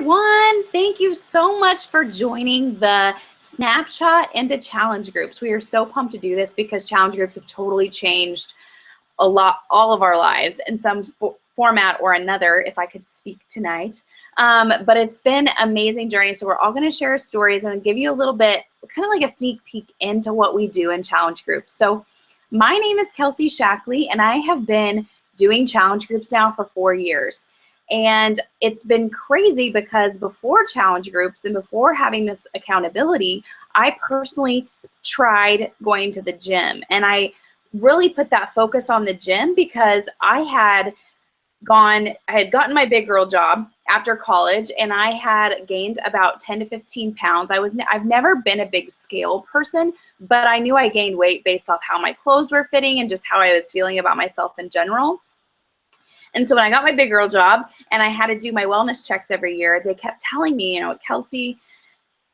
everyone. Thank you so much for joining the Snapshot into challenge groups. We are so pumped to do this because challenge groups have totally changed all of our lives in some format or another, if I could speak tonight. But it's been an amazing journey. So we're all going to share stories and give you a little bit, kind of like a sneak peek into what we do in challenge groups. So my name is Kelsey Shackley, and I have been doing challenge groups now for 4 years. And it's been crazy because before challenge groups and before having this accountability, I personally tried going to the gym. And I really put that focus on the gym because I had gotten my big girl job after college, and I had gained about 10 to 15 pounds. I've never been a big scale person, but I knew I gained weight based off how my clothes were fitting and just how I was feeling about myself in general. And so when I got my big girl job and I had to do my wellness checks every year, they kept telling me, Kelsey,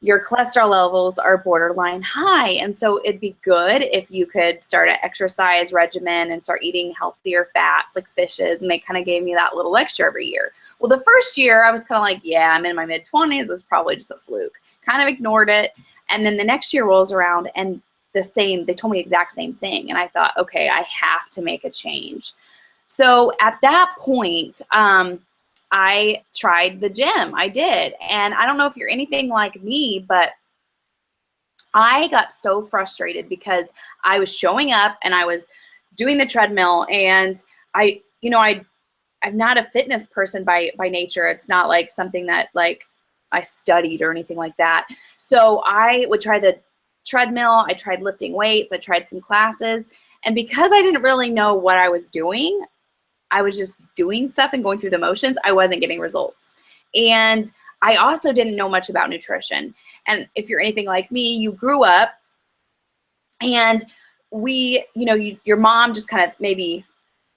your cholesterol levels are borderline high. And so it'd be good if you could start an exercise regimen and start eating healthier fats like fishes. And they kind of gave me that little extra every year. Well, the first year I was kind of like, yeah, I'm in my mid-20s. It's probably just a fluke. Kind of ignored it. And then the next year rolls around and they told me the exact same thing. And I thought, okay, I have to make a change. So at that point, I tried the gym. I did. And I don't know if you're anything like me, but I got so frustrated because I was showing up and I was doing the treadmill, and I'm not a fitness person by nature. It's not like something that like I studied or anything like that. So I would try the treadmill. I tried lifting weights. I tried some classes. And because I didn't really know what I was doing, I was just doing stuff and going through the motions. I wasn't getting results. And I also didn't know much about nutrition. And if you're anything like me, you grew up and your mom just kind of maybe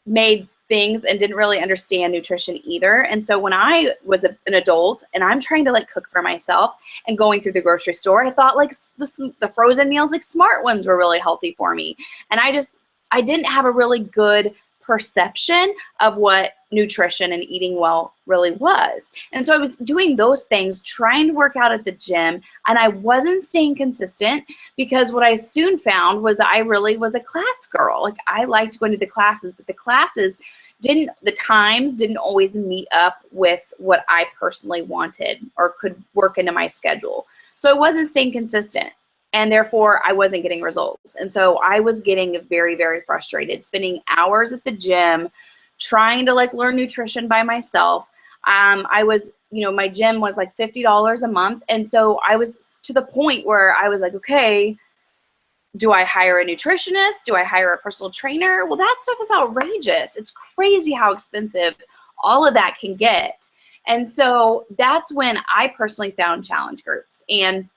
made things and didn't really understand nutrition either. And so when I was an adult and I'm trying to like cook for myself and going through the grocery store, I thought like the frozen meals, like Smart Ones, were really healthy for me. And I didn't have a really good perception of what nutrition and eating well really was. And so I was doing those things, trying to work out at the gym, and I wasn't staying consistent because what I soon found was I really was a class girl. Like I liked going to the classes, but the times didn't always meet up with what I personally wanted or could work into my schedule. So I wasn't staying consistent. And therefore, I wasn't getting results. And so I was getting very, very frustrated, spending hours at the gym, trying to like learn nutrition by myself. My gym was like $50 a month. And so I was to the point where I was like, okay, do I hire a nutritionist? Do I hire a personal trainer? Well, that stuff is outrageous. It's crazy how expensive all of that can get. And so that's when I personally found challenge groups. And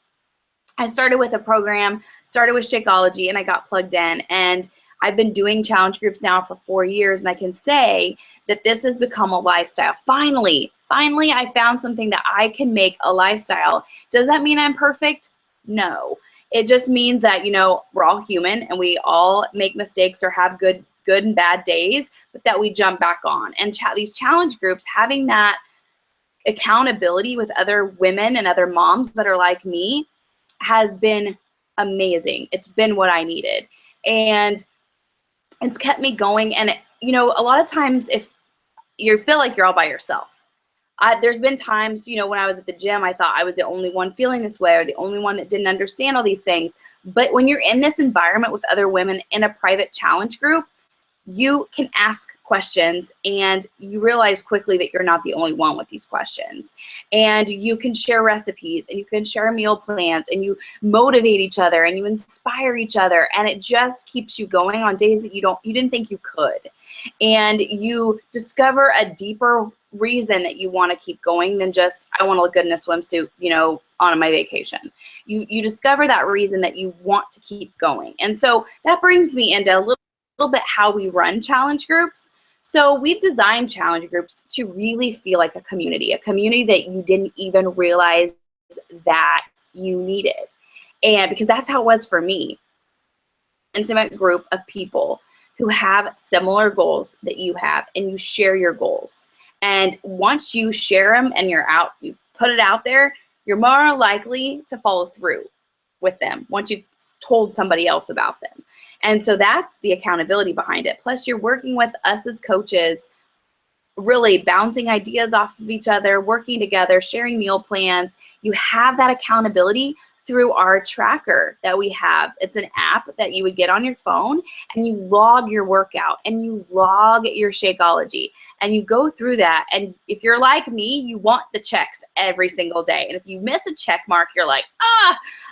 I started with a program, started with Shakeology, and I got plugged in. And I've been doing challenge groups now for 4 years, and I can say that this has become a lifestyle. Finally, I found something that I can make a lifestyle. Does that mean I'm perfect? No. It just means that, we're all human and we all make mistakes or have good and bad days, but that we jump back on. And these challenge groups, having that accountability with other women and other moms that are like me, has been amazing. It's been what I needed. And it's kept me going. And, a lot of times if you feel like you're all by yourself, there's been times, when I was at the gym, I thought I was the only one feeling this way or the only one that didn't understand all these things. But when you're in this environment with other women in a private challenge group, you can ask questions and you realize quickly that you're not the only one with these questions. And you can share recipes and you can share meal plans and you motivate each other and you inspire each other. And it just keeps you going on days that you didn't think you could. And you discover a deeper reason that you want to keep going than just, I want to look good in a swimsuit, on my vacation. You discover that reason that you want to keep going. And so that brings me into a little bit how we run challenge groups. So we've designed challenge groups to really feel like a community that you didn't even realize that you needed. And because that's how it was for me. Intimate group of people who have similar goals that you have, and you share your goals. And once you share them and you're out, put it out there, you're more likely to follow through with them once you've told somebody else about them. And so that's the accountability behind it. Plus, you're working with us as coaches, really bouncing ideas off of each other, working together, sharing meal plans. You have that accountability through our tracker that we have. It's an app that you would get on your phone, and you log your workout and you log your Shakeology, and you go through that. And if you're like me, you want the checks every single day. And if you miss a check mark, you're like,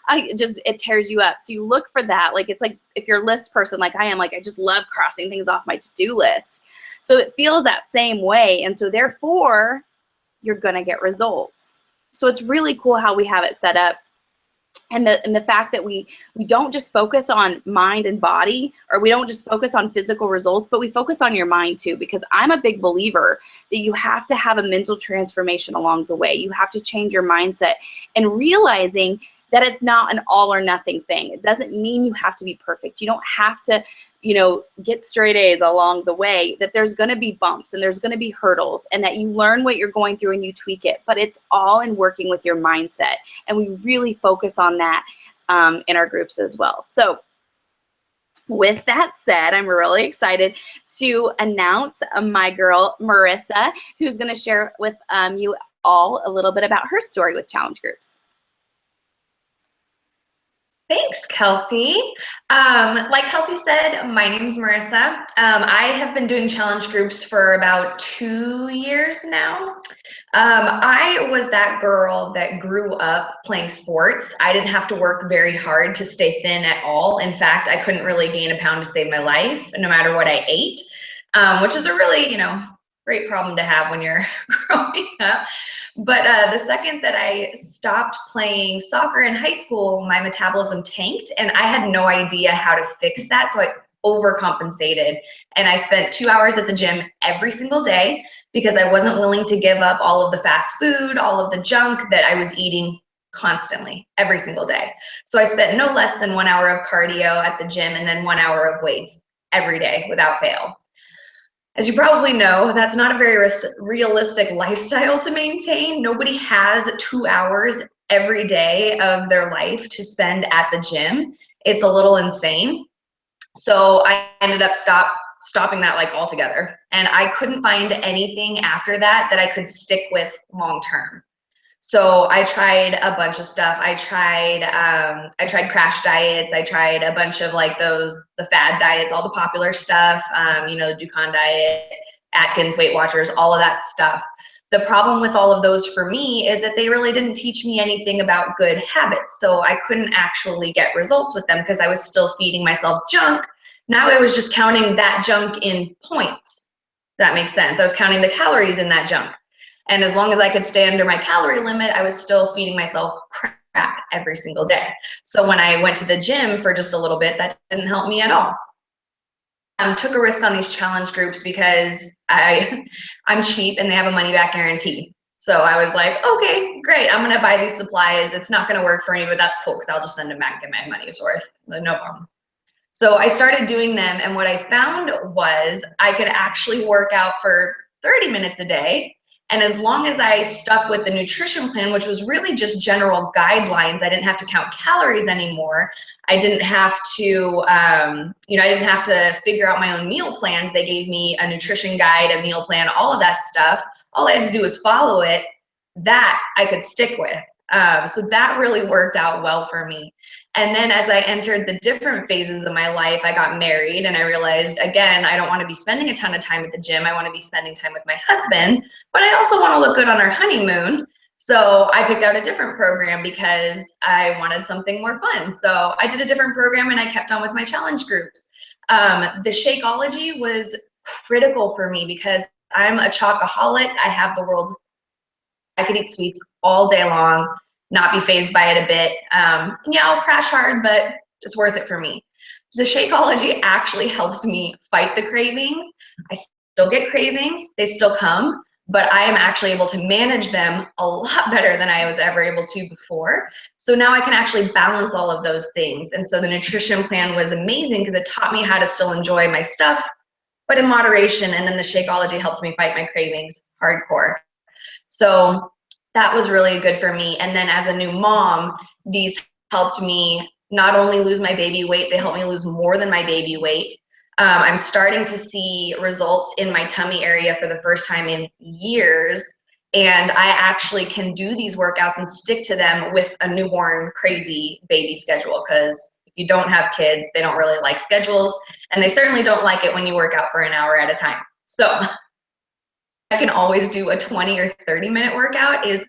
it tears you up. So you look for that. Like, it's like if you're a list person like I am, like I just love crossing things off my to-do list. So it feels that same way. And so therefore, you're going to get results. So it's really cool how we have it set up. And the fact that we don't just focus on mind and body, or we don't just focus on physical results, but we focus on your mind too, because I'm a big believer that you have to have a mental transformation along the way. You have to change your mindset and realizing that it's not an all or nothing thing. It doesn't mean you have to be perfect. You don't have to, get straight A's along the way, that there's going to be bumps and there's going to be hurdles, and that you learn what you're going through and you tweak it, but it's all in working with your mindset. And we really focus on that in our groups as well. So with that said, I'm really excited to announce my girl, Marissa, who's going to share with you all a little bit about her story with challenge groups. Thanks, Kelsey. Like Kelsey said, my name's Marissa. I have been doing challenge groups for about 2 years now. I was that girl that grew up playing sports. I didn't have to work very hard to stay thin at all. In fact, I couldn't really gain a pound to save my life, no matter what I ate, which is a really, great problem to have when you're growing up. But the second that I stopped playing soccer in high school, my metabolism tanked, and I had no idea how to fix that. So I overcompensated, and I spent 2 hours at the gym every single day because I wasn't willing to give up all of the fast food, all of the junk that I was eating constantly every single day. So I spent no less than 1 hour of cardio at the gym and then 1 hour of weights every day without fail. As you probably know, that's not a very realistic lifestyle to maintain. Nobody has 2 hours every day of their life to spend at the gym. It's a little insane. So I ended up stopping that like altogether. And I couldn't find anything after that I could stick with long term. So I tried a bunch of stuff. I tried crash diets. I tried a bunch of like the fad diets, all the popular stuff, the Dukan diet, Atkins, Weight Watchers, all of that stuff. The problem with all of those for me is that they really didn't teach me anything about good habits. So I couldn't actually get results with them because I was still feeding myself junk. Now I was just counting that junk in points. That makes sense. I was counting the calories in that junk. And as long as I could stay under my calorie limit, I was still feeding myself crap every single day. So when I went to the gym for just a little bit, that didn't help me at all. Took a risk on these challenge groups because I'm cheap and they have a money back guarantee. So I was like, okay, great. I'm going to buy these supplies. It's not going to work for me, but that's cool because I'll just send them back and get my money's worth. No problem. So I started doing them. And what I found was I could actually work out for 30 minutes a day. And as long as I stuck with the nutrition plan, which was really just general guidelines, I didn't have to count calories anymore. I didn't have to, I didn't have to figure out my own meal plans. They gave me a nutrition guide, a meal plan, all of that stuff. All I had to do was follow it. That I could stick with. So that really worked out well for me. And then as I entered the different phases of my life, I got married and I realized, again, I don't want to be spending a ton of time at the gym. I want to be spending time with my husband, but I also want to look good on our honeymoon. So I picked out a different program because I wanted something more fun. So I did a different program and I kept on with my challenge groups. The Shakeology was critical for me because I'm a chocoholic. I have the world's, I could eat sweets all day long, not be fazed by it a bit. Yeah, I'll crash hard, but it's worth it for me. The Shakeology actually helps me fight the cravings. I still get cravings, they still come, but I am actually able to manage them a lot better than I was ever able to before. So now I can actually balance all of those things. And so the nutrition plan was amazing because it taught me how to still enjoy my stuff, but in moderation. And then the Shakeology helped me fight my cravings hardcore. So that was really good for me. And then as a new mom, these helped me not only lose my baby weight, they helped me lose more than my baby weight. I'm starting to see results in my tummy area for the first time in years. And I actually can do these workouts and stick to them with a newborn crazy baby schedule, because if you don't have kids, they don't really like schedules, and they certainly don't like it when you work out for an hour at a time. So I can always do a 20 or 30-minute workout is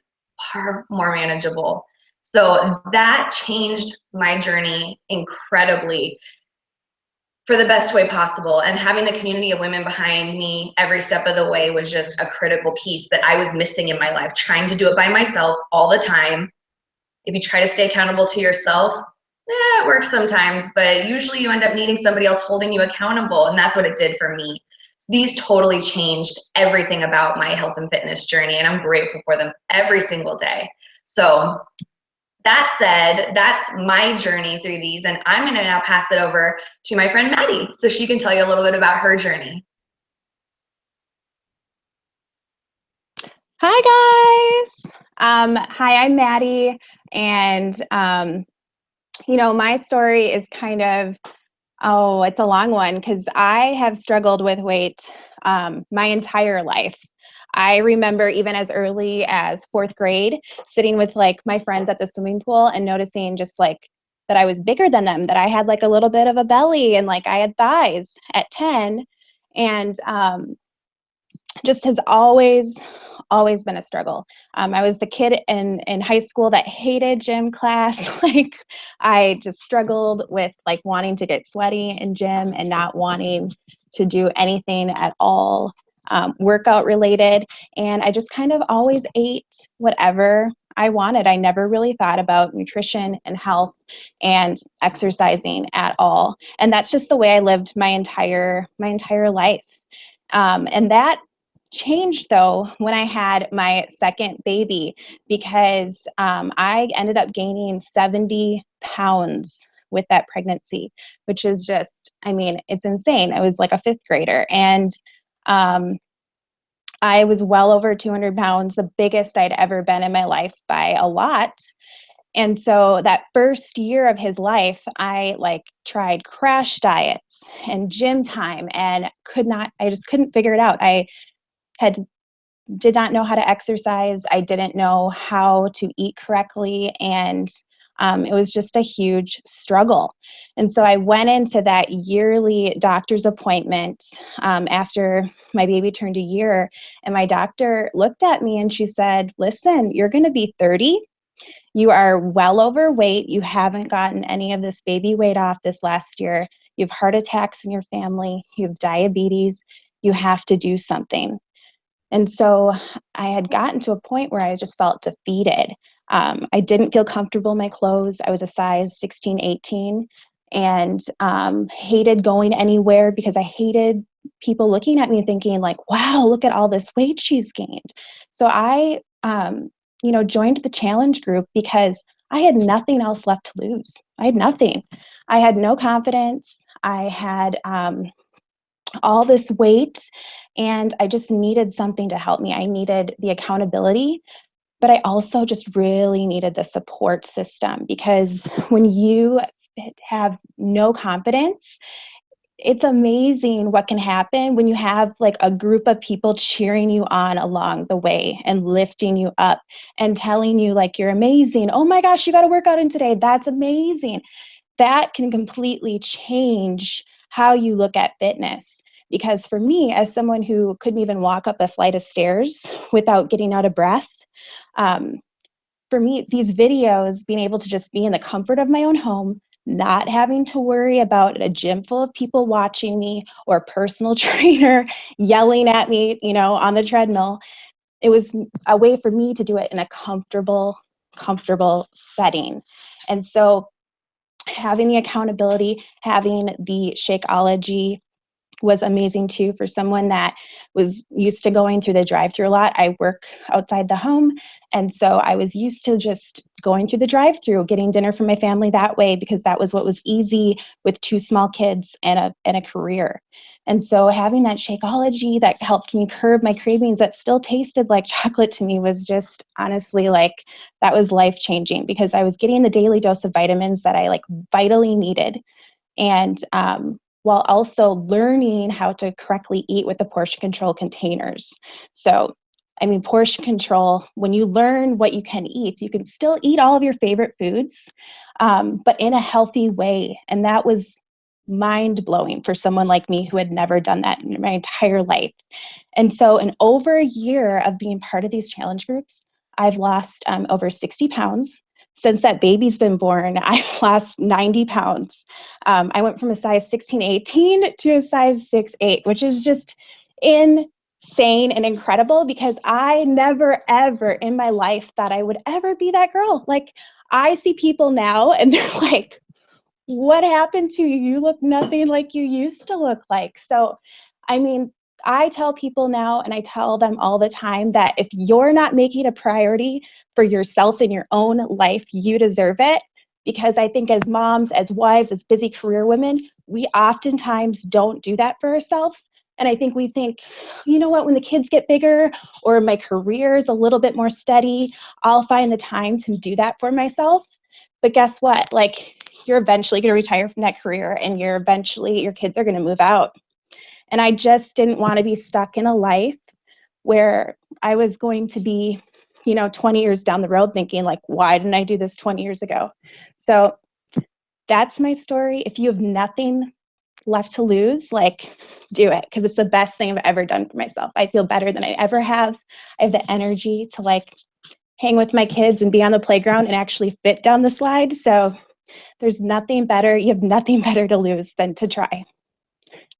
far more manageable. So that changed my journey incredibly for the best way possible. And having the community of women behind me every step of the way was just a critical piece that I was missing in my life, trying to do it by myself all the time. If you try to stay accountable to yourself, it works sometimes, but usually you end up needing somebody else holding you accountable, and that's what it did for me. So these totally changed everything about my health and fitness journey, and I'm grateful for them every single day. So that said, that's my journey through these, and I'm gonna now pass it over to my friend Maddie so she can tell you a little bit about her journey. Hi guys. Hi, I'm Maddie, and my story is kind of, it's a long one because I have struggled with weight my entire life. I remember even as early as 4th grade, sitting with like my friends at the swimming pool and noticing just like that I was bigger than them, that I had like a little bit of a belly and like I had thighs at 10, and just has always been a struggle. I was the kid in high school that hated gym class. Like I just struggled with like wanting to get sweaty in gym and not wanting to do anything at all workout related. And I just kind of always ate whatever I wanted. I never really thought about nutrition and health and exercising at all. And that's just the way I lived my entire life. And that changed though when I had my second baby, because I ended up gaining 70 pounds with that pregnancy, which is just, it's insane. I was like a 5th grader, and I was well over 200 pounds, the biggest I'd ever been in my life by a lot. And so that first year of his life, I like tried crash diets and gym time and I just couldn't figure it out. I did not know how to exercise. I didn't know how to eat correctly. And it was just a huge struggle. And so I went into that yearly doctor's appointment after my baby turned a year. And my doctor looked at me and she said, "Listen, you're going to be 30. You are well overweight. You haven't gotten any of this baby weight off this last year. You have heart attacks in your family. You have diabetes. You have to do something." And so I had gotten to a point where I just felt defeated. I didn't feel comfortable in my clothes. I was a size 16, 18, and hated going anywhere because I hated people looking at me thinking like, wow, look at all this weight she's gained. So I, joined the challenge group because I had nothing else left to lose. I had nothing. I had no confidence. I had all this weight, and I just needed something to help me. I needed the accountability, but I also just really needed the support system, because when you have no confidence, it's amazing what can happen when you have like a group of people cheering you on along the way and lifting you up and telling you like you're amazing. Oh my gosh, you got to work out in today. That's amazing. That can completely change how you look at fitness. Because for me, as someone who couldn't even walk up a flight of stairs without getting out of breath, um, for me, these videos, being able to just be in the comfort of my own home, not having to worry about a gym full of people watching me or a personal trainer yelling at me, on the treadmill, it was a way for me to do it in a comfortable setting. And so having the accountability, having the Shakeology was amazing too for someone that was used to going through the drive-through a lot. I work outside the home, and so I was used to just going through the drive-through, getting dinner for my family that way, because that was what was easy with 2 small kids and a career. And so having that Shakeology that helped me curb my cravings that still tasted like chocolate to me was just honestly like that was life changing because I was getting the daily dose of vitamins that I like vitally needed. And while also learning how to correctly eat with the portion control containers. So, I mean, portion control, when you learn what you can eat, you can still eat all of your favorite foods, but in a healthy way. And that was mind blowing for someone like me who had never done that in my entire life. And so, in over a year of being part of these challenge groups, I've lost over 60 pounds. Since that baby's been born, I've lost 90 pounds. I went from a size 16, 18 to a size 6, 8, which is just insane and incredible because I never, ever in my life thought I would ever be that girl. Like, I see people now and they're like, what happened to you? You look nothing like you used to look like. So, I mean, I tell people now, and I tell them all the time that if you're not making a priority for yourself in your own life, you deserve it. Because I think as moms, as wives, as busy career women, we oftentimes don't do that for ourselves. And I think we think, you know what, when the kids get bigger or my career is a little bit more steady, I'll find the time to do that for myself. But guess what? Like, you're eventually going to retire from that career and your kids are going to move out. And I just didn't want to be stuck in a life where I was going to be, 20 years down the road thinking like, why didn't I do this 20 years ago? So that's my story. If you have nothing left to lose, like, do it, because it's the best thing I've ever done for myself. I feel better than I ever have. I have the energy to like hang with my kids and be on the playground and actually fit down the slide. So there's nothing better. You have nothing better to lose than to try.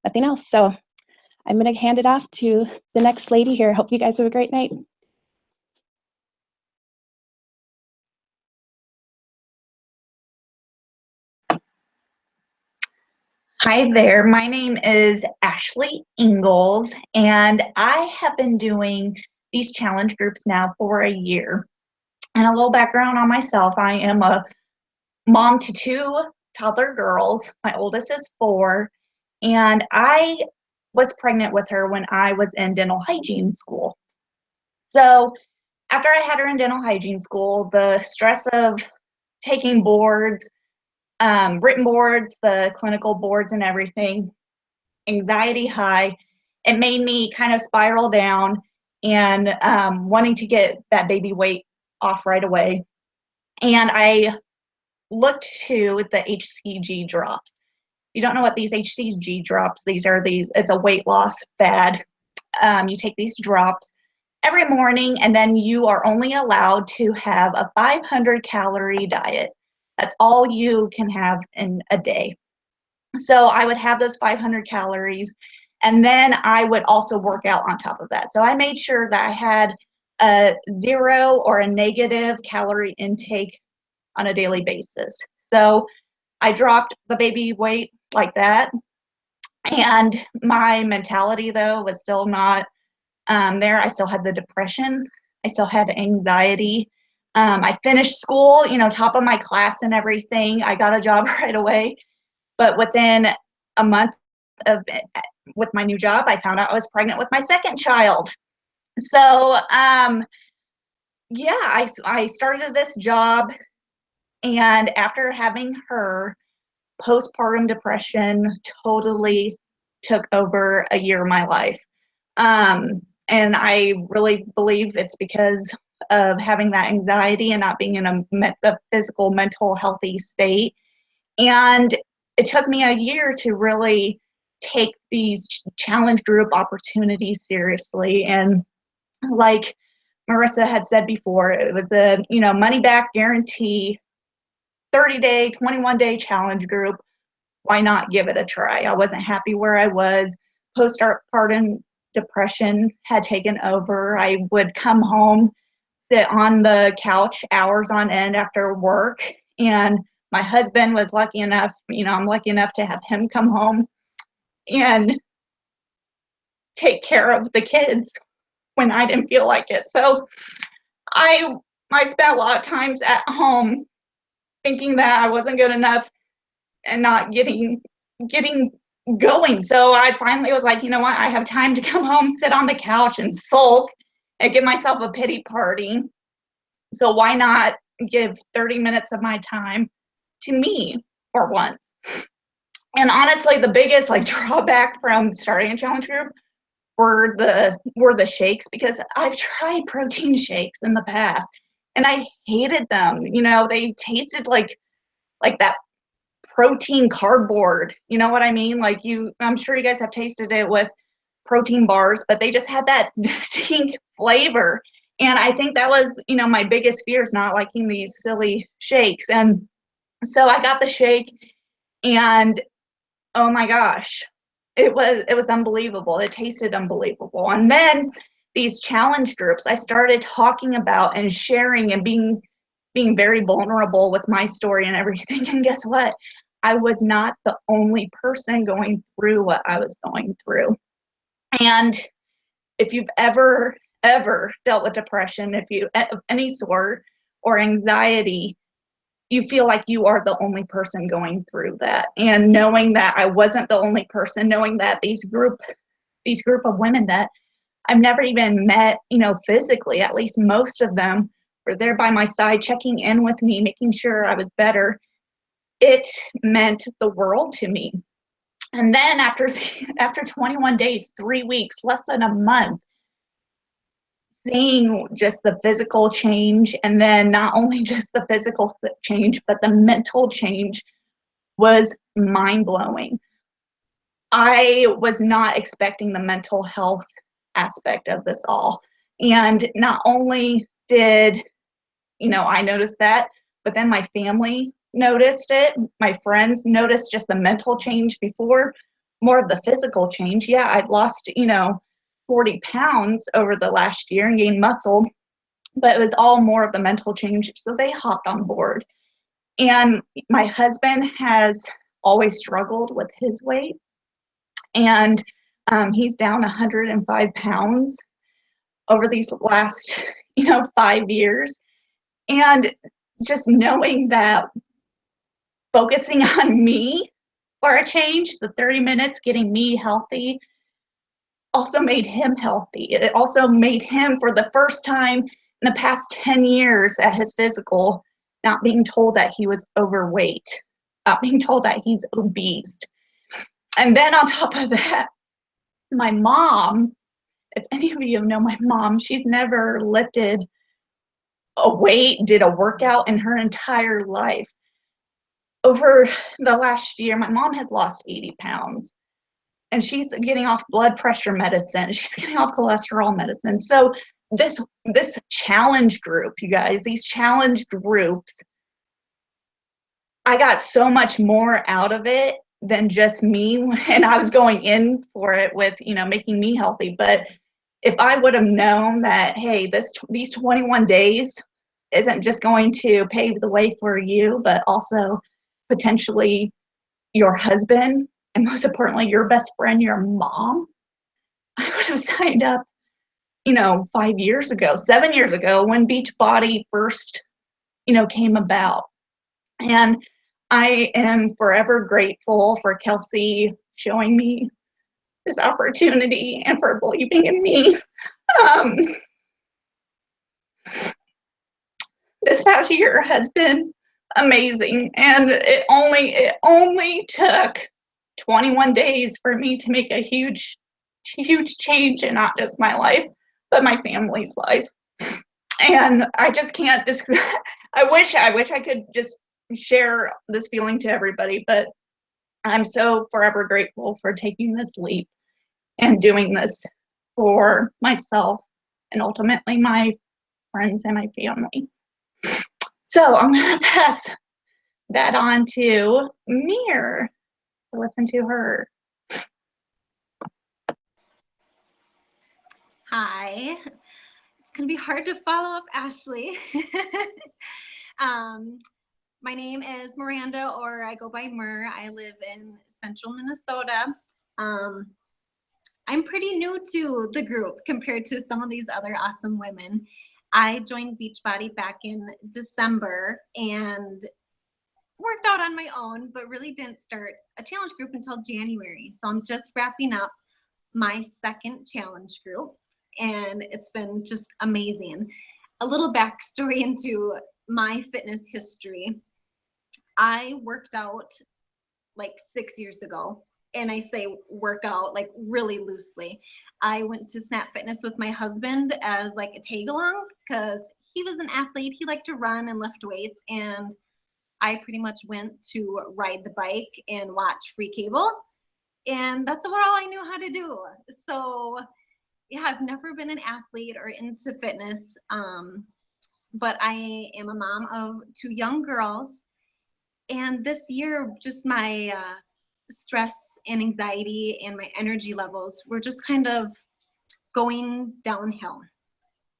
Nothing else. So I'm going to hand it off to the next lady here. Hope you guys have a great night. Hi there, my name is Ashley Ingalls, and I have been doing these challenge groups now for a year. And a little background on myself, I am a mom to 2 toddler girls. My oldest is 4, and I was pregnant with her when I was in dental hygiene school. So after I had her in dental hygiene school, the stress of taking boards, written boards, the clinical boards and everything, anxiety high, it made me kind of spiral down and wanting to get that baby weight off right away. And I looked to the HCG drops. If you don't know what these HCG drops, it's a weight loss fad. You take these drops every morning, and then you are only allowed to have a 500 calorie diet. That's all you can have in a day. So I would have those 500 calories, and then I would also work out on top of that. So I made sure that I had a 0 or a negative calorie intake on a daily basis. So I dropped the baby weight like that. And my mentality, though, was still not there. I still had the depression. I still had anxiety. I finished school, top of my class and everything. I got a job right away. But within a month of with my new job, I found out I was pregnant with my second child. So yeah, I started this job, and after having her, postpartum depression totally took over a year of my life. And I really believe it's because of having that anxiety and not being in a physical, mental, healthy state. And it took me a year to really take these challenge group opportunities seriously. And like Marissa had said before, it was a money back guarantee, 30-day, 21-day challenge group. Why not give it a try? I wasn't happy where I was. Postpartum depression had taken over. I would come home, sit on the couch hours on end after work, and my husband was lucky enough, I'm lucky enough to have him come home and take care of the kids when I didn't feel like it. So I spent a lot of times at home thinking that I wasn't good enough and not getting going. So I finally was like, you know what? I have time to come home, sit on the couch and sulk and give myself a pity party. So why not give 30 minutes of my time to me for once? And honestly, the biggest like drawback from starting a challenge group were the shakes, because I've tried protein shakes in the past and I hated them. You know, they tasted like that protein cardboard. You know what I mean? Like I'm sure you guys have tasted it with protein bars, but they just had that distinct flavor. And I think that was, you know, my biggest fear, is not liking these silly shakes. And so I got the shake, and oh my gosh, it was unbelievable. It tasted unbelievable. And then these challenge groups, I started talking about and sharing and being very vulnerable with my story and everything. And guess what? I was not the only person going through what I was going through. And if you've ever dealt with depression, if you of any sort, or anxiety, you feel like you are the only person going through that. And knowing that I wasn't the only person, knowing that these group of women that I've never even met, you know, physically, at least most of them were there by my side, checking in with me, making sure I was better, it meant the world to me. And then after 21 days, 3 weeks, less than a month, seeing just the physical change, and then not only just the physical change, but the mental change was mind-blowing. I was not expecting the mental health aspect of this all. And not only did, you know, I notice that, but then my family noticed it. My friends noticed just the mental change before more of the physical change. Yeah, I'd lost, you know, 40 pounds over the last year and gained muscle, but it was all more of the mental change. So they hopped on board. And my husband has always struggled with his weight, and he's down 105 pounds over these last, you know, 5 years. And just knowing that focusing on me for a change, the 30 minutes getting me healthy, also made him healthy. It also made him, for the first time in the past 10 years at his physical, not being told that he was overweight, not being told that he's obese. And then on top of that, my mom, if any of you know my mom, she's never lifted a weight, did a workout in her entire life. Over the last year, my mom has lost 80 pounds, and she's getting off blood pressure medicine. She's getting off cholesterol medicine. So this challenge group, you guys, these challenge groups, I got so much more out of it than just me. And I was going in for it with, you know, making me healthy. But if I would have known that, hey, these 21 days isn't just going to pave the way for you, but also potentially your husband, and most importantly, your best friend, your mom, I would have signed up, you know, 5 years ago, 7 years ago, when Beachbody first, you know, came about. And I am forever grateful for Kelsey showing me this opportunity and for believing in me. Um, this past year has been amazing, and it only took 21 days for me to make a huge change in not just my life, but my family's life. And I just can't describe. I wish I could just share this feeling to everybody, but I'm so forever grateful for taking this leap and doing this for myself and ultimately my friends and my family. So I'm gonna pass that on to Mir to listen to her. Hi. It's going to be hard to follow up Ashley. My name is Miranda, or I go by Mur. I live in central Minnesota. I'm pretty new to the group compared to some of these other awesome women. I joined Beachbody back in December, and worked out on my own, but really didn't start a challenge group until January. So I'm just wrapping up my second challenge group, and it's been just amazing. A little backstory into my fitness history. I worked out like 6 years ago, and I say workout like really loosely. I went to Snap Fitness with my husband as like a tag along because he was an athlete. He liked to run and lift weights, and I pretty much went to ride the bike and watch free cable, and that's about all I knew how to do. So yeah, I've never been an athlete or into fitness, but I am a mom of 2 young girls, and this year just my stress and anxiety and my energy levels were just kind of going downhill.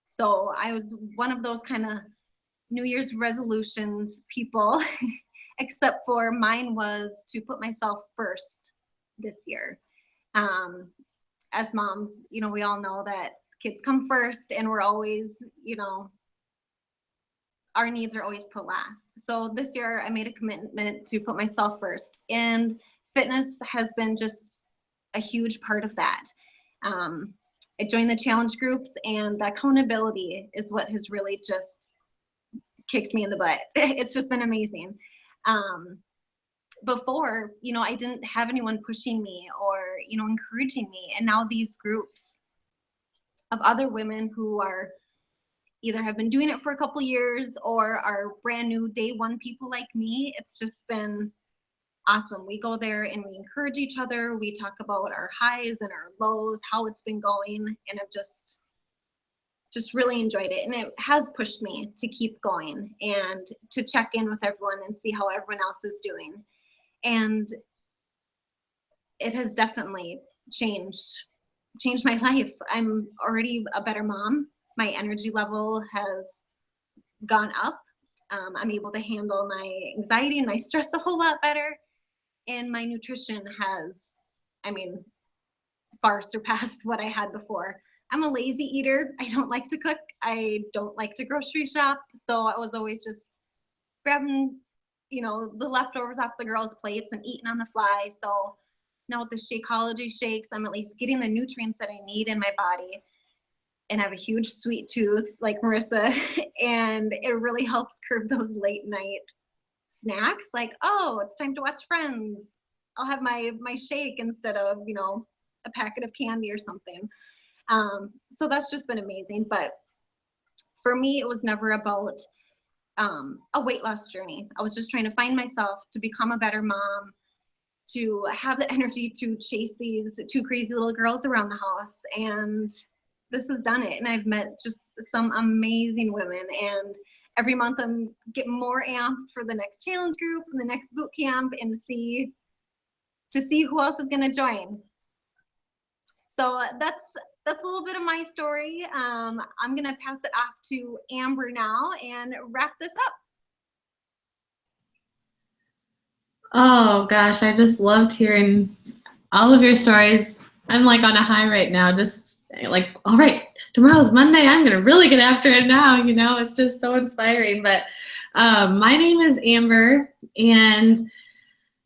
So I was one of those kind of New Year's resolutions people, except for mine was to put myself first this year. As moms, you know, we all know that kids come first, and we're always, you know, our needs are always put last. So this year I made a commitment to put myself first, and fitness has been just a huge part of that. I joined the challenge groups, and the accountability is what has really just kicked me in the butt. It's just been amazing. Before, you know, I didn't have anyone pushing me or, you know, encouraging me. And now these groups of other women who are either have been doing it for a couple years or are brand new day one people like me, it's just been awesome. We go there and we encourage each other. We talk about our highs and our lows, how it's been going, and I've just really enjoyed it. And it has pushed me to keep going and to check in with everyone and see how everyone else is doing. And it has definitely changed my life. I'm already a better mom. My energy level has gone up. I'm able to handle my anxiety and my stress a whole lot better. And my nutrition has, I mean, far surpassed what I had before. I'm a lazy eater. I don't like to cook. I don't like to grocery shop. So I was always just grabbing, you know, the leftovers off the girls' plates and eating on the fly. So now with the Shakeology shakes, I'm at least getting the nutrients that I need in my body. And I have a huge sweet tooth like Marissa, and it really helps curb those late night snacks. Like, oh, it's time to watch Friends. I'll have my shake instead of, you know, a packet of candy or something. So that's just been amazing. But for me, it was never about a weight loss journey. I was just trying to find myself, to become a better mom, to have the energy to chase these 2 crazy little girls around the house. And this has done it. And I've met just some amazing women. And every month I'm getting more amped for the next challenge group and the next boot camp, and to see who else is going to join. So that's a little bit of my story. I'm going to pass it off to Amber now and wrap this up. Oh gosh, I just loved hearing all of your stories. I'm like on a high right now, just like, all right, tomorrow's Monday. I'm going to really get after it now. You know, it's just so inspiring. But my name is Amber, and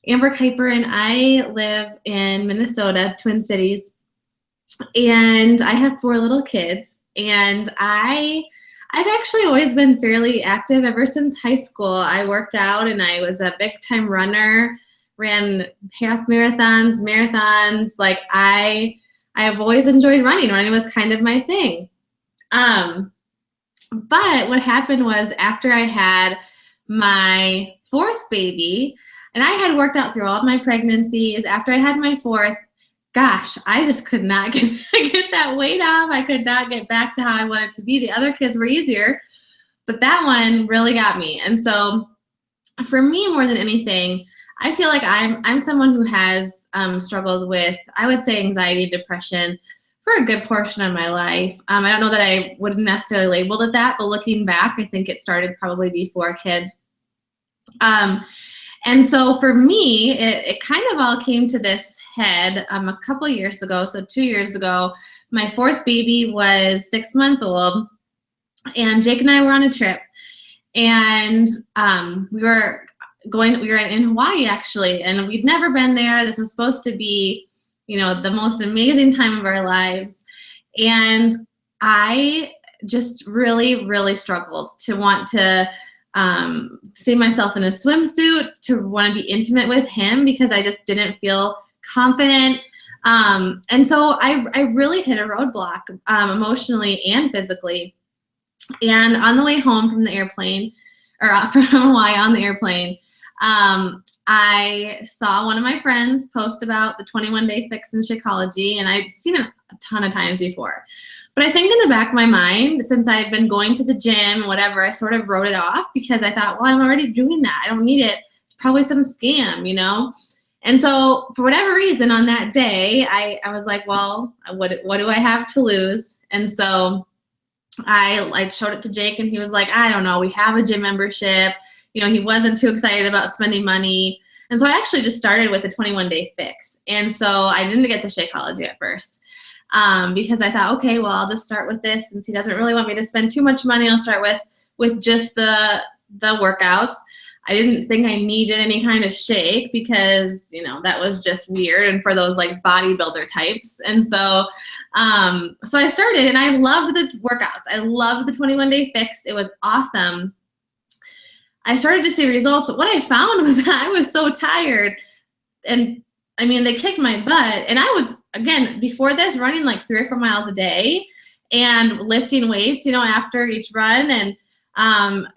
Amber Kuiper, and I live in Minnesota, Twin Cities. And I have 4 little kids, and I've actually always been fairly active ever since high school. I worked out, and I was a big time runner, ran half marathons. Like I have always enjoyed running. Running was kind of my thing. But what happened was, after I had my 4th baby, and I had worked out through all of my pregnancies, after I had my 4th, gosh, I just could not get that weight off. I could not get back to how I wanted to be. The other kids were easier, but that one really got me. And so for me, more than anything, I feel like I'm someone who has struggled with, I would say, anxiety, depression for a good portion of my life. I don't know that I would necessarily labeled it that, but looking back, I think it started probably before kids. And so for me, it kind of all came to this head a couple years ago. So 2 years ago, my 4th baby was 6 months old, and Jake and I were on a trip, and we were we were in Hawaii actually, and we'd never been there. This was supposed to be, you know, the most amazing time of our lives. And I just really, really struggled to want to see myself in a swimsuit, to want to be intimate with him, because I just didn't feel confident. And so I really hit a roadblock, emotionally and physically. And on the way home from the airplane, or from Hawaii on the airplane, I saw one of my friends post about the 21-day fix in Shakeology, and I'd seen it a ton of times before. But I think in the back of my mind, since I had been going to the gym and whatever, I sort of wrote it off, because I thought, well, I'm already doing that. I don't need it. It's probably some scam, you know? And so for whatever reason on that day, I was like, well, what do I have to lose? And so I showed it to Jake, and he was like, I don't know, we have a gym membership. You know, he wasn't too excited about spending money. And so I actually just started with the 21-day fix. And so I didn't get the Shakeology at first, because I thought, okay, well, I'll just start with this. Since he doesn't really want me to spend too much money, I'll start with just the workouts. I didn't think I needed any kind of shake, because, you know, that was just weird and for those like bodybuilder types. And so so I started, and I loved the workouts. I loved the 21-day fix. It was awesome. I started to see results, but what I found was that I was so tired, and I mean, they kicked my butt. And I was, again, before this, running like 3 or 4 miles a day and lifting weights, you know, after each run. And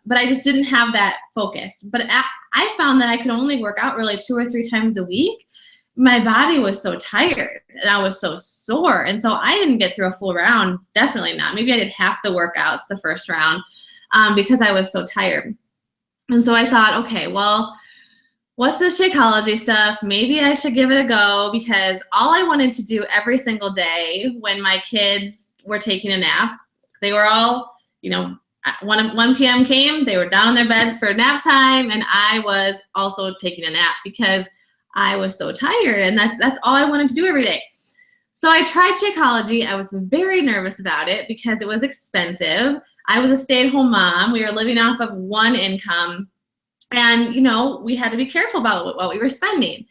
but I just didn't have that focus. But I found that I could only work out really 2 or 3 times a week. My body was so tired, and I was so sore. And so I didn't get through a full round. Definitely not. Maybe I did half the workouts the first round, because I was so tired. And so I thought, okay, well, what's this Shakeology stuff? Maybe I should give it a go, because all I wanted to do every single day when my kids were taking a nap, they were all, you know, 1 p.m. came, they were down in their beds for nap time, and I was also taking a nap because I was so tired, and that's all I wanted to do every day. So I tried Shakeology. I was very nervous about it because it was expensive. I was a stay-at-home mom. We were living off of one income, and, you know, we had to be careful about what we were spending.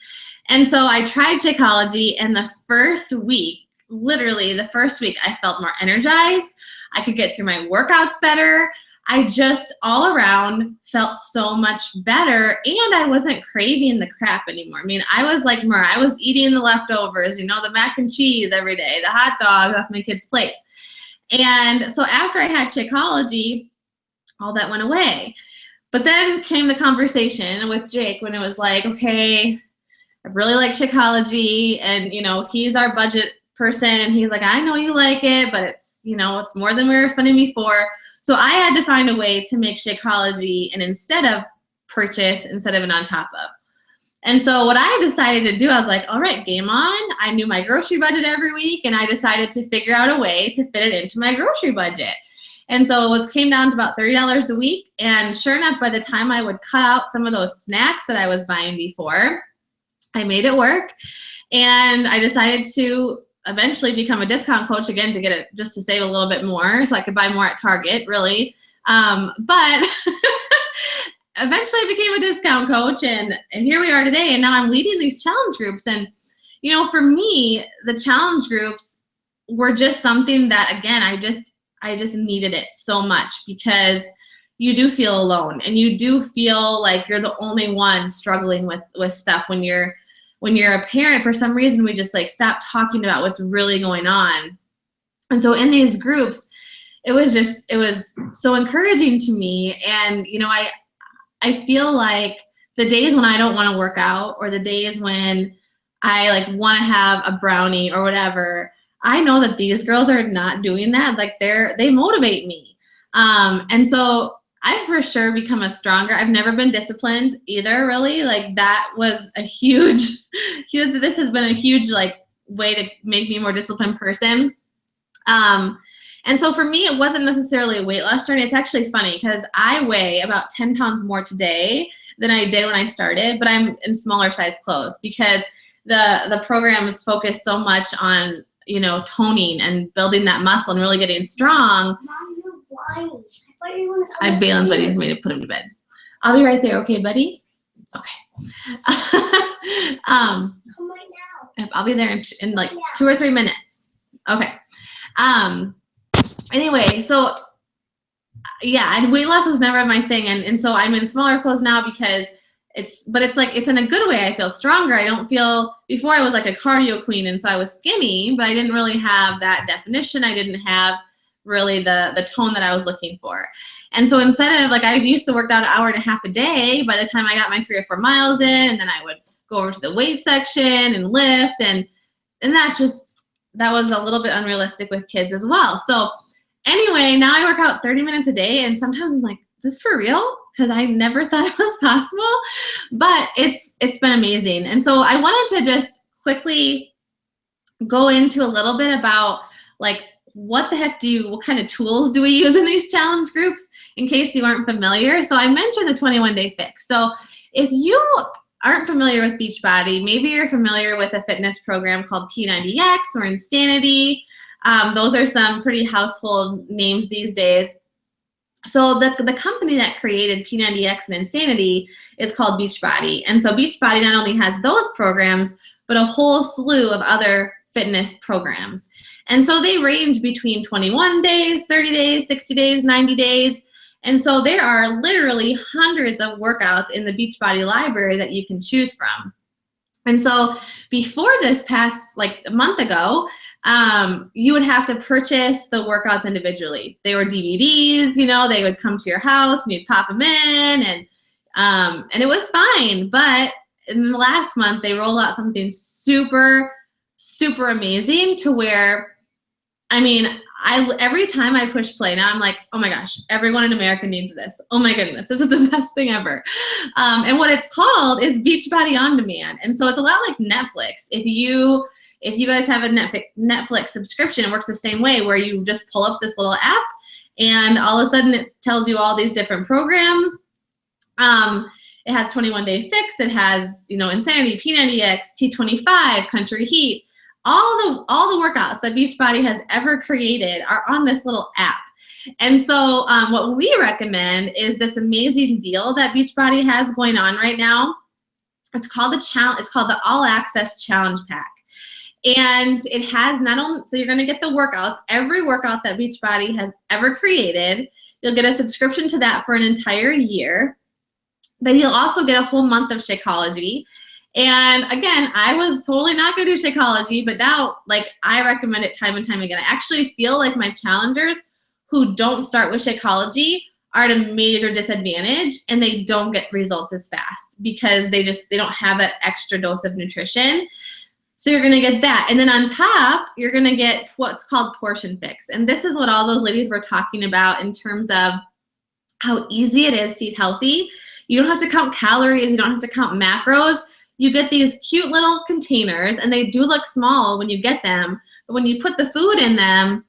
And so I tried Shakeology, and the first week, literally the first week, I felt more energized. I could get through my workouts better. I just all around felt so much better, and I wasn't craving the crap anymore. I mean, I was like Mer, I was eating the leftovers, you know, the mac and cheese every day, the hot dogs off my kids' plates. And so after I had Shakeology, all that went away. But then came the conversation with Jake when it was like, okay, I really like Shakeology, and, you know, he's our budget person, and he's like, I know you like it, but it's, you know, it's more than we were spending before. So I had to find a way to make Shakeology an instead of purchase, instead of an on top of. And so what I decided to do, I was like, all right, game on. I knew my grocery budget every week, and I decided to figure out a way to fit it into my grocery budget. And so it came down to about $30 a week. And sure enough, by the time I would cut out some of those snacks that I was buying before, I made it work. And I decided to eventually become a discount coach again, to get it, just to save a little bit more so I could buy more at Target, really. But eventually I became a discount coach, and here we are today. And now I'm leading these challenge groups. And, you know, for me, the challenge groups were just something that, again, I just needed it so much, because you do feel alone, and you do feel like you're the only one struggling with stuff when you're a parent. For some reason, we just like stop talking about what's really going on. And so in these groups, it was so encouraging to me. And, you know, I feel like the days when I don't want to work out, or the days when I like want to have a brownie or whatever, I know that these girls are not doing that. Like they motivate me. And so I've for sure become I've never been disciplined either, really. Like that was a this has been a huge like way to make me a more disciplined person. And so for me, it wasn't necessarily a weight loss journey. It's actually funny, because I weigh about 10 pounds more today than I did when I started, but I'm in smaller size clothes, because the program is focused so much on, you know, toning and building that muscle and really getting strong. Mom, you're blind. Balen's waiting for me to put him to bed. I'll be right there, okay, buddy? Okay. Come right now. I'll be there in like 2 or 3 minutes. Okay. Anyway, so yeah, and weight loss was never my thing, and so I'm in smaller clothes now because it's like it's in a good way. I feel stronger. I don't feel, before I was like a cardio queen, and so I was skinny, but I didn't really have that definition. I didn't have really the tone that I was looking for. And so instead of, like, I used to work out an hour and a half a day. By the time I got my 3 or 4 miles in, and then I would go over to the weight section and lift, and that was a little bit unrealistic with kids as well. So anyway, now I work out 30 minutes a day, and sometimes I'm like, is this for real? Because I never thought it was possible, but it's been amazing. And so I wanted to just quickly go into a little bit about, like, what kind of tools do we use in these challenge groups, in case you aren't familiar. So I mentioned the 21-day fix. So if you aren't familiar with Beachbody, maybe you're familiar with a fitness program called P90X or Insanity. Those are some pretty household names these days. So the company that created P90X and Insanity is called Beachbody. And so Beachbody not only has those programs, but a whole slew of other fitness programs. And so they range between 21 days, 30 days, 60 days, 90 days. And so there are literally hundreds of workouts in the Beachbody library that you can choose from. And so before this past, like, a month ago, you would have to purchase the workouts individually. They were DVDs, they would come to your house and you'd pop them in, and it was fine. But in the last month, they rolled out something super, super amazing, to where, I mean, every time I push play now, I'm like, oh my gosh, everyone in America needs this. Oh my goodness, this is the best thing ever. And what it's called is Beachbody On Demand. And so it's a lot like Netflix. If you guys have a Netflix subscription, it works the same way, where you just pull up this little app, and all of a sudden it tells you all these different programs. It has 21-day fix. It has, Insanity, P90X, T25, Country Heat. All the workouts that Beachbody has ever created are on this little app. And so what we recommend is this amazing deal that Beachbody has going on right now. It's called the All Access Challenge Pack. And it has so you're going to get the workouts, every workout that Beachbody has ever created. You'll get a subscription to that for an entire year. Then you'll also get a whole month of Shakeology. And again, I was totally not going to do Shakeology, but now, like, I recommend it time and time again. I actually feel like my challengers who don't start with Shakeology are at a major disadvantage, and they don't get results as fast because they don't have that extra dose of nutrition. So you're going to get that. And then on top, you're going to get what's called Portion Fix. And this is what all those ladies were talking about in terms of how easy it is to eat healthy. You don't have to count calories. You don't have to count macros. You get these cute little containers, and they do look small when you get them. But when you put the food in them,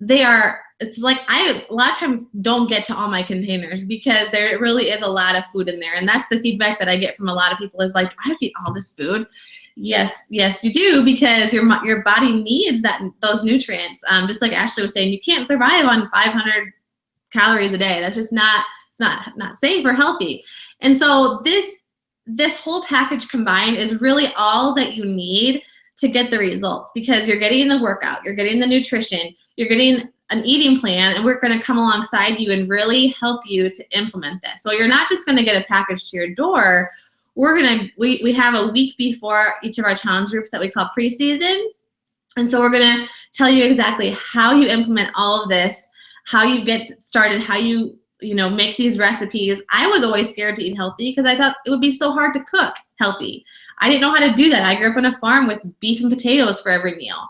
it's like, I a lot of times don't get to all my containers because there really is a lot of food in there. And that's the feedback that I get from a lot of people, is like, I have to eat all this food. Yes, you do, because your body needs those nutrients. Just like Ashley was saying, you can't survive on 500 calories a day. That's just not safe or healthy. And so this whole package combined is really all that you need to get the results, because you're getting the workout, you're getting the nutrition, you're getting an eating plan, and we're going to come alongside you and really help you to implement this. So you're not just going to get a package to your door. We have a week before each of our challenge groups that we call preseason. And so we're going to tell you exactly how you implement all of this, how you get started, how you make these recipes. I was always scared to eat healthy because I thought it would be so hard to cook healthy. I didn't know how to do that. I grew up on a farm with beef and potatoes for every meal.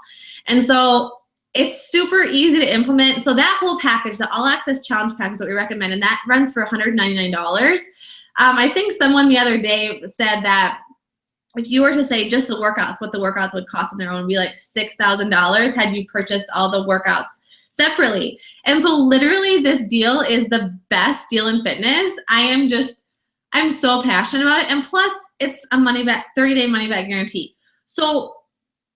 And so it's super easy to implement. So that whole package, the All Access Challenge Pack, is what we recommend, and that runs for $199. I think someone the other day said that if you were to say just the workouts, what the workouts would cost on their own would be like $6,000 had you purchased all the workouts separately. And so literally this deal is the best deal in fitness. I'm so passionate about it. And plus it's a 30-day money back guarantee. So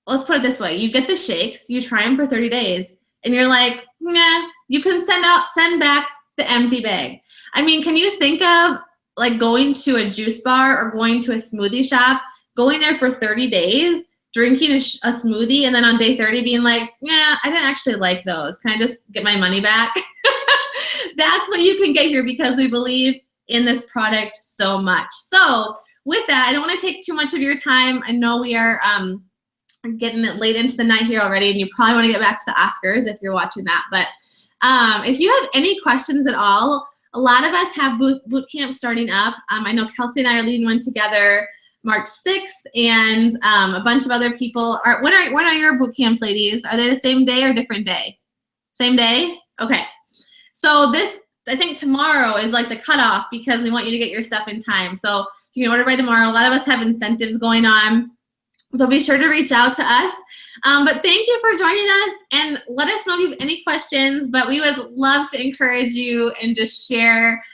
let's put it this way. You get the shakes, you try them for 30 days, and you're like, nah, you can send back the empty bag. I mean, can you think of like going to a juice bar or going to a smoothie shop, going there for 30 days, drinking a smoothie, and then on day 30 being like, yeah, I didn't actually like those. Can I just get my money back? That's what you can get here because we believe in this product so much. So with that, I don't want to take too much of your time. I know we are getting it late into the night here already, and you probably want to get back to the Oscars if you're watching that. But if you have any questions at all, a lot of us have boot camp starting up. I know Kelsey and I are leading one together March 6th, and a bunch of other people are. When are your boot camps, ladies? Are they the same day or different day? Same day? Okay. So this, I think tomorrow is like the cutoff because we want you to get your stuff in time. So you can order by tomorrow. A lot of us have incentives going on. So be sure to reach out to us. But thank you for joining us, and let us know if you have any questions. But we would love to encourage you and just share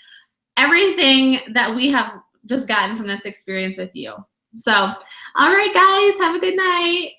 everything that we have just gotten from this experience with you. So, all right, guys, have a good night.